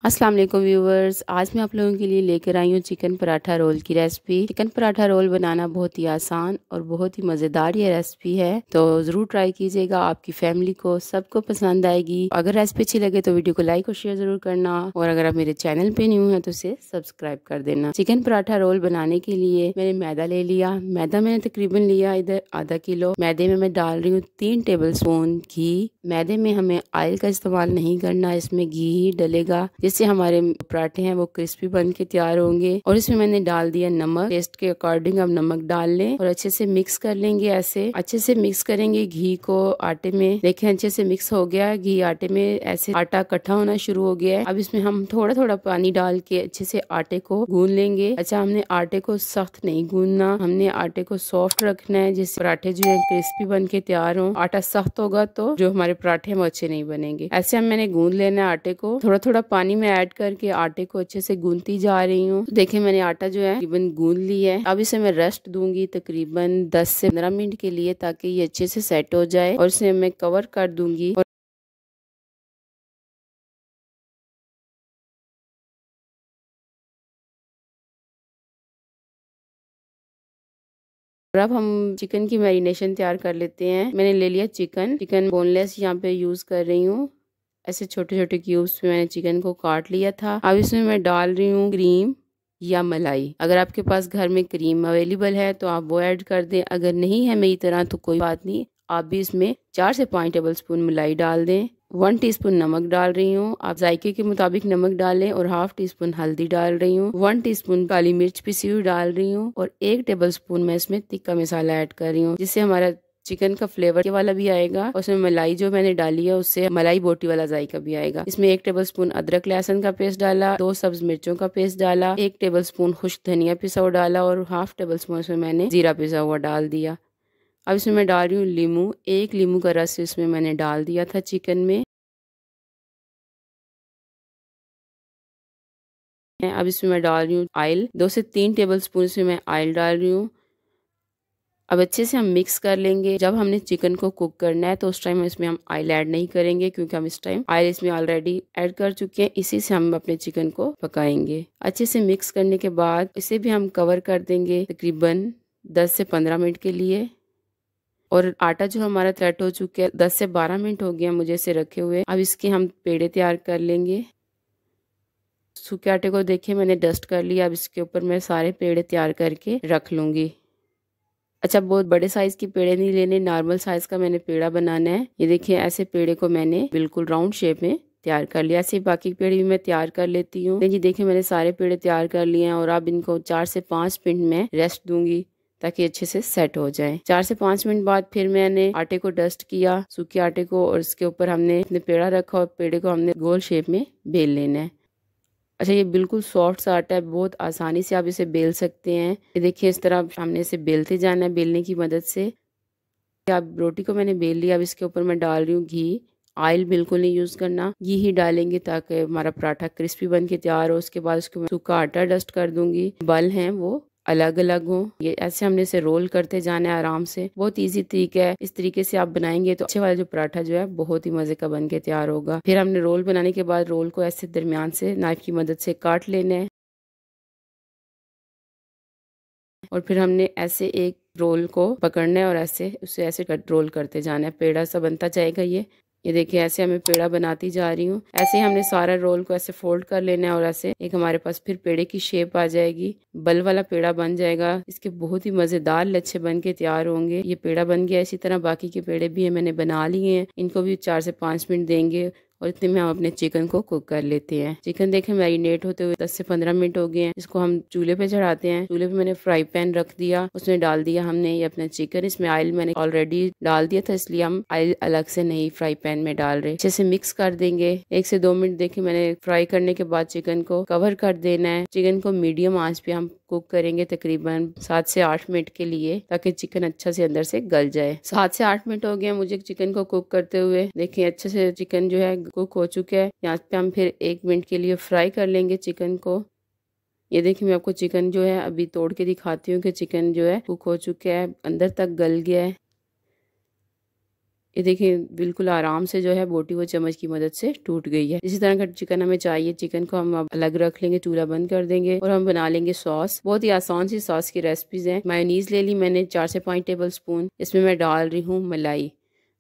अस्सलाम वालेकुम व्यूवर्स, आज मैं आप लोगों के लिए लेकर आई हूँ चिकन पराठा रोल की रेसिपी। चिकन पराठा रोल बनाना बहुत ही आसान और बहुत ही मज़ेदार ये रेसिपी है, तो ज़रूर ट्राई कीजिएगा। आपकी फैमिली को सबको पसंद आएगी। अगर रेसिपी अच्छी लगे तो वीडियो को लाइक और शेयर ज़रूर करना, और अगर आप मेरे चैनल पे न्यू हैं तो इसे सब्सक्राइब कर देना। चिकन पराठा रोल बनाने के लिए मैंने मैदा ले लिया। मैदा मैंने तकरीबन लिया इधर आधा किलो। मैदे में मैं डाल रही हूँ 3 टेबल स्पून घी। मैदे में हमें ऑयल का इस्तेमाल नहीं करना, इसमें घी ही डलेगा, जिससे हमारे पराठे हैं वो क्रिस्पी बन के तैयार होंगे। और इसमें मैंने डाल दिया नमक, टेस्ट के अकॉर्डिंग आप नमक डाल लें और अच्छे से मिक्स कर लेंगे। ऐसे अच्छे से मिक्स करेंगे घी को आटे में। देखें अच्छे से मिक्स हो गया घी आटे में, ऐसे आटा इकट्ठा होना शुरू हो गया है। अब इसमें हम थोड़ा थोड़ा पानी डाल के अच्छे से आटे को गूंद लेंगे। अच्छा, हमने आटे को सख्त नहीं गूंदना, हमने आटे को सॉफ्ट रखना है, जिससे पराठे जो है क्रिस्पी बन के तैयार हो। आटा सख्त होगा तो जो हमारे पराठे हैं वो अच्छे नहीं बनेंगे। ऐसे मैंने गूंद लेना है आटे को। थोड़ा थोड़ा पानी में ऐड करके आटे को अच्छे से गूंदती जा रही हूँ। देखिए मैंने आटा जो है तकरीबन गूंद लिया है। अब इसे मैं रेस्ट दूंगी तकरीबन 10 से 15 मिनट के लिए, ताकि ये अच्छे से सेट हो जाए, और इसे मैं कवर कर दूंगी। और अब हम चिकन की मैरिनेशन तैयार कर लेते हैं। मैंने ले लिया चिकन बोनलेस यहाँ पे यूज कर रही हूँ। ऐसे छोटे छोटे क्यूब्स में मैंने चिकन को काट लिया था। अब इसमें मैं डाल रही हूँ क्रीम या मलाई। अगर आपके पास घर में क्रीम अवेलेबल है तो आप वो ऐड कर दें, अगर नहीं है मेरी तरह तो कोई बात नहीं, आप भी इसमें 4 से 5 टेबल स्पून मलाई डाल दें। 1 टीस्पून नमक डाल रही हूँ, आप जायके के मुताबिक नमक डालें, और हाफ टी स्पून हल्दी डाल रही हूँ। 1 टीस्पून काली मिर्च पिसी हुई डाल रही हूँ, और 1 टेबल स्पून मैं इसमें तिक्का मसाला ऐड कर रही हूँ, जिससे हमारा चिकन का फ्लेवर के वाला भी आएगा, और उसमें मलाई जो मैंने डाली है उससे मलाई बोटी वाला जायका भी आएगा। इसमें 1 टेबल स्पून अदरक लहसुन का पेस्ट डाला, 2 सब्ज मिर्चों का पेस्ट डाला, 1 टेबल स्पून खुश्क धनिया पिसा हुआ डाला, और हाफ टेबल स्पून इसमें मैंने जीरा पिसा हुआ डाल दिया। अब इसमें मैं डाल रही हूँ लीमू, 1 लीमू का रस इसमें मैंने डाल दिया था चिकन में। अब इसमें मैं डाल रही हूँ ऑयल, 2 से 3 टेबल स्पून इसमें मैं ऑयल डाल रही हूँ। अब अच्छे से हम मिक्स कर लेंगे। जब हमने चिकन को कुक करना है तो उस टाइम इसमें हम ऑयल ऐड नहीं करेंगे, क्योंकि हम इस टाइम ऑयल इसमें ऑलरेडी ऐड कर चुके हैं। इसी से हम अपने चिकन को पकाएंगे। अच्छे से मिक्स करने के बाद इसे भी हम कवर कर देंगे तकरीबन 10 से 15 मिनट के लिए। और आटा जो हमारा सेट हो चुका है, 10 से 12 मिनट हो गया मुझे इसे रखे हुए। अब इसके हम पेड़े तैयार कर लेंगे। सूखे आटे को देखिए मैंने डस्ट कर लिया। अब इसके ऊपर मैं सारे पेड़े तैयार करके रख लूंगी। अच्छा, बहुत बड़े साइज की पेड़े नहीं लेने, नॉर्मल साइज का मैंने पेड़ा बनाना है। ये देखिए ऐसे पेड़े को मैंने बिल्कुल राउंड शेप में तैयार कर लिया। ऐसे बाकी पेड़े भी मैं तैयार कर लेती हूँ। जी देखिए मैंने सारे पेड़े तैयार कर लिए हैं, और अब इनको 4 से 5 मिनट में रेस्ट दूंगी, ताकि अच्छे से सेट हो जाए। 4 से 5 मिनट बाद फिर मैंने आटे को डस्ट किया, सूखे आटे को, और इसके ऊपर हमने अपने पेड़ा रखा, और पेड़े को हमने गोल शेप में बेल लेना है। अच्छा, ये बिल्कुल सॉफ्ट सा आटा है, बहुत आसानी से आप इसे बेल सकते हैं। ये देखिए इस तरह सामने से बेलते जाना है, बेलने की मदद से। अब रोटी को मैंने बेल लिया। अब इसके ऊपर मैं डाल रही हूँ घी। ऑयल बिल्कुल नहीं यूज करना, घी ही डालेंगे ताकि हमारा पराठा क्रिस्पी बन के तैयार हो। उसके बाद उसको सूखा आटा डस्ट कर दूंगी। बल हैं वो अलग अलग हो। ये ऐसे हमने इसे रोल करते जाना है आराम से। बहुत इजी तरीका है। इस तरीके से आप बनाएंगे तो अच्छे वाला जो पराठा जो है बहुत ही मजे का बन के तैयार होगा। फिर हमने रोल बनाने के बाद रोल को ऐसे दरमियान से नाइफ की मदद से काट लेना है, और फिर हमने ऐसे एक रोल को पकड़ना है और ऐसे उसे ऐसे कट रोल करते जाना है। पेड़ा सा बनता जाएगा। ये देखिए ऐसे हमें पेड़ा बनाती जा रही हूँ। ऐसे ही हमने सारा रोल को ऐसे फोल्ड कर लेना है, और ऐसे एक हमारे पास फिर पेड़े की शेप आ जाएगी। बल वाला पेड़ा बन जाएगा। इसके बहुत ही मजेदार लच्छे बन के तैयार होंगे। ये पेड़ा बन गया। इसी तरह बाकी के पेड़े भी मैंने बना लिए हैं। इनको भी 4 से 5 मिनट देंगे, और इतने में हम अपने चिकन को कुक कर लेते हैं। चिकन देखें मैरिनेट होते हुए 10 से 15 मिनट हो गए हैं। इसको हम चूल्हे पे चढ़ाते हैं। चूल्हे पे मैंने फ्राई पैन रख दिया, उसमें डाल दिया हमने ये अपना चिकन। इसमें ऑयल मैंने ऑलरेडी डाल दिया था, इसलिए हम ऑयल अलग से नहीं फ्राई पैन में डाल रहे। अच्छे से मिक्स कर देंगे। 1 से 2 मिनट देखिए मैंने फ्राई करने के बाद चिकन को कवर कर देना है। चिकन को मीडियम आंच पे हम कुक करेंगे तकरीबन 7 से 8 मिनट के लिए, ताकि चिकन अच्छा से अंदर से गल जाए। 7 से 8 मिनट हो गए मुझे चिकन को कुक करते हुए। देखिए अच्छे से चिकन जो है कुक हो चुका है। यहाँ पे हम फिर 1 मिनट के लिए फ्राई कर लेंगे चिकन को। ये देखिए मैं आपको चिकन जो है अभी तोड़ के दिखाती हूँ कि चिकन जो है कुक हो चुका है, अंदर तक गल गया है। ये देखिए बिल्कुल आराम से जो है बोटी वो चम्मच की मदद से टूट गई है। इसी तरह का चिकन हमें चाहिए। चिकन को हम अब अलग रख लेंगे, चूल्हा बंद कर देंगे और हम बना लेंगे सॉस। बहुत ही आसान सी सॉस की रेसिपीज है। मायोनीज ले ली मैंने 4 से 5 टेबल स्पून। इसमें मैं डाल रही हूँ मलाई।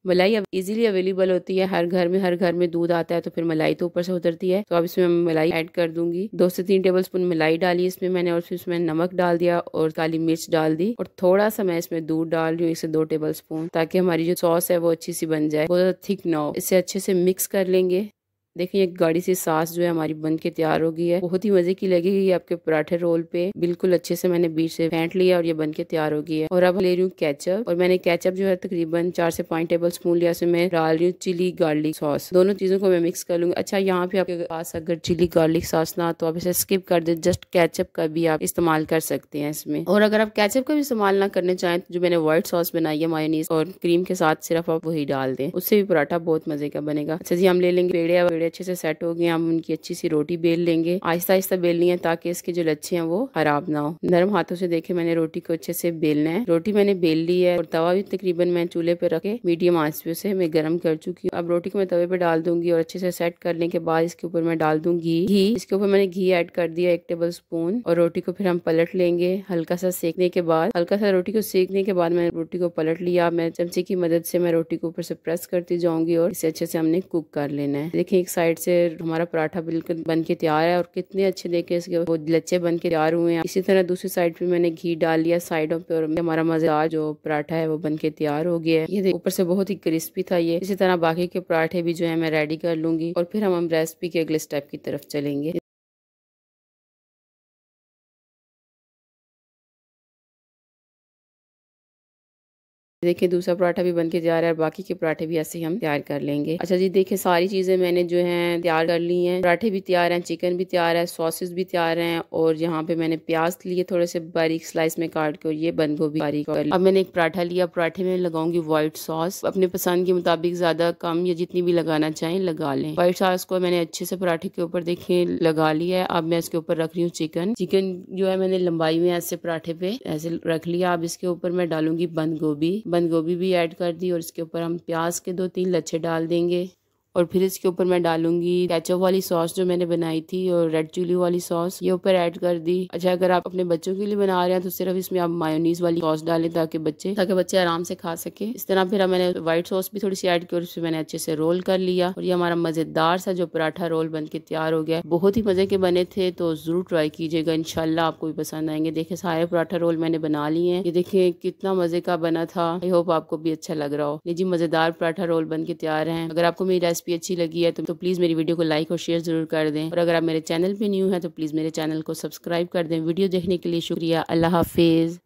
मलाई अब इजीली अवेलेबल होती है हर घर में दूध आता है तो फिर मलाई तो ऊपर से उतरती है। तो अब इसमें मैं मलाई ऐड कर दूंगी। 2 से 3 टेबल स्पून मलाई डाली इसमें मैंने और फिर इसमें नमक डाल दिया और काली मिर्च डाल दी और थोड़ा सा मैं इसमें दूध डाल रही हूँ 1 से 2 टेबल स्पून, ताकि हमारी जो सॉस है वो अच्छी सी बन जाए, बहुत थिक ना हो। इसे अच्छे से मिक्स कर लेंगे। देखिए एक गाढ़ी सी सास जो है हमारी बन के तैयार हो गई है। बहुत ही मजे की लगेगी आपके पराठे रोल पे। बिल्कुल अच्छे से मैंने बीच से फेंट लिया और ये बन के तैयार हो गई है। और अब ले रही हूँ केचप और मैंने केचप जो है तकरीबन 4 से 5 टेबल स्पून लिया। इसमें मैं डाल रही हूँ चिली गार्लिक सॉस। दोनों चीजों को मैं मिक्स कर लूंगी। अच्छा यहाँ पे आपके पास अगर चिली गार्लिक सॉस ना तो आप इसे स्किप कर दे, जस्ट केचप का भी आप इस्तेमाल कर सकते हैं इसमें। और अगर आप केचप का भी इस्तेमाल ना करने चाहें तो जो मैंने व्हाइट सॉस बनाई है मायोनीज और क्रीम के साथ सिर्फ आप वही डाल दें, उससे भी पराठा बहुत मजे का बनेगा। अच्छा जी हम ले लेंगे पेड़े अच्छे से सेट हो गए। हम उनकी अच्छी सी रोटी बेल लेंगे। आहिस्ता आहिस्ता बेलनी है ताकि इसके जो लच्छे हैं वो खराब ना हो। नरम हाथों से देखे मैंने रोटी को अच्छे से बेलना है। रोटी मैंने बेल ली है और तवा भी तकरीबन मैं चूल्हे पे रखे मीडियम आंच पे से मैं गर्म कर चुकी हूँ। अब रोटी को मैं तवे पे डाल दूंगी और अच्छे से सेट करने के बाद इसके ऊपर मैं डाल दूंगी घी। इसके ऊपर मैंने घी ऐड कर दिया 1 टेबल स्पून और रोटी को फिर हम पलट लेंगे। हल्का सा सेकने के बाद, हल्का सा रोटी को सेकने के बाद मैंने रोटी को पलट लिया। मैं चमचे की मदद से मैं रोटी को ऊपर से प्रेस करती जाऊंगी और इसे अच्छे से हमने कुक कर लेना है। देखिए एक साइड से हमारा पराठा बिल्कुल बन के तैयार है और कितने अच्छे देखे इसके वो लच्छे बन के तैयार हुए हैं। इसी तरह दूसरी साइड पे मैंने घी डाल लिया साइडों पे और हमारा मजेदार जो पराठा है वो बन के तैयार हो गया है। ये ऊपर से बहुत ही क्रिस्पी था ये। इसी तरह बाकी के पराठे भी जो है मैं रेडी कर लूंगी और फिर हम रेसिपी के अगले स्टेप की तरफ चलेंगे। देखिए दूसरा पराठा भी बन के तैयार है और बाकी के पराठे भी ऐसे ही हम तैयार कर लेंगे। अच्छा जी देखिए सारी चीजें मैंने जो है तैयार कर ली हैं। पराठे भी तैयार हैं, चिकन भी तैयार है, सॉसेस भी तैयार हैं और यहाँ पे मैंने प्याज लिए थोड़े से बारीक स्लाइस में काट के और ये बंद गोभी बारीक कर ली। अब मैंने एक पराठा लिया, पराठे में लगाऊंगी व्हाइट सॉस। अपने पसंद के मुताबिक ज्यादा कम या जितनी भी लगाना चाहें लगा लें। व्हाइट सॉस को मैंने अच्छे से पराठे के ऊपर देखिए लगा लिया है। अब मैं इसके ऊपर रख रही हूँ चिकन। चिकन जो है मैंने लंबाई में ऐसे पराठे पे ऐसे रख लिया। अब इसके ऊपर मैं डालूंगी बंद गोभी भी ऐड कर दी और इसके ऊपर हम प्याज के 2-3 लच्छे डाल देंगे और फिर इसके ऊपर मैं डालूंगी केचप वाली सॉस जो मैंने बनाई थी और रेड चिली वाली सॉस ये ऊपर ऐड कर दी। अच्छा अगर आप अपने बच्चों के लिए बना रहे हैं तो सिर्फ इसमें आप मायोनीज वाली सॉस डालें ताकि बच्चे आराम से खा सके। इस तरह फिर मैंने व्हाइट सॉस भी थोड़ी सी ऐड की और उसमें मैंने अच्छे से रोल कर लिया और ये हमारा मजेदार सा जो पराठा रोल बन के तैयार हो गया। बहुत ही मजे के बने थे तो जरूर ट्राई कीजिएगा, इंशाल्लाह आपको भी पसंद आएंगे। देखिए सारे पराठा रोल मैंने बना लिए हैं। ये देखिए कितना मजे का बना था। आई होप आपको भी अच्छा लग रहा हो। ये जी मजेदार पराठा रोल बन के तैयार है। अगर आपको मेरी रेसिपी अच्छी लगी है तो प्लीज मेरी वीडियो को लाइक और शेयर जरूर कर दें और अगर आप मेरे चैनल पे न्यू है तो प्लीज मेरे चैनल को सब्सक्राइब कर दें। वीडियो देखने के लिए शुक्रिया। अल्लाह हाफिज।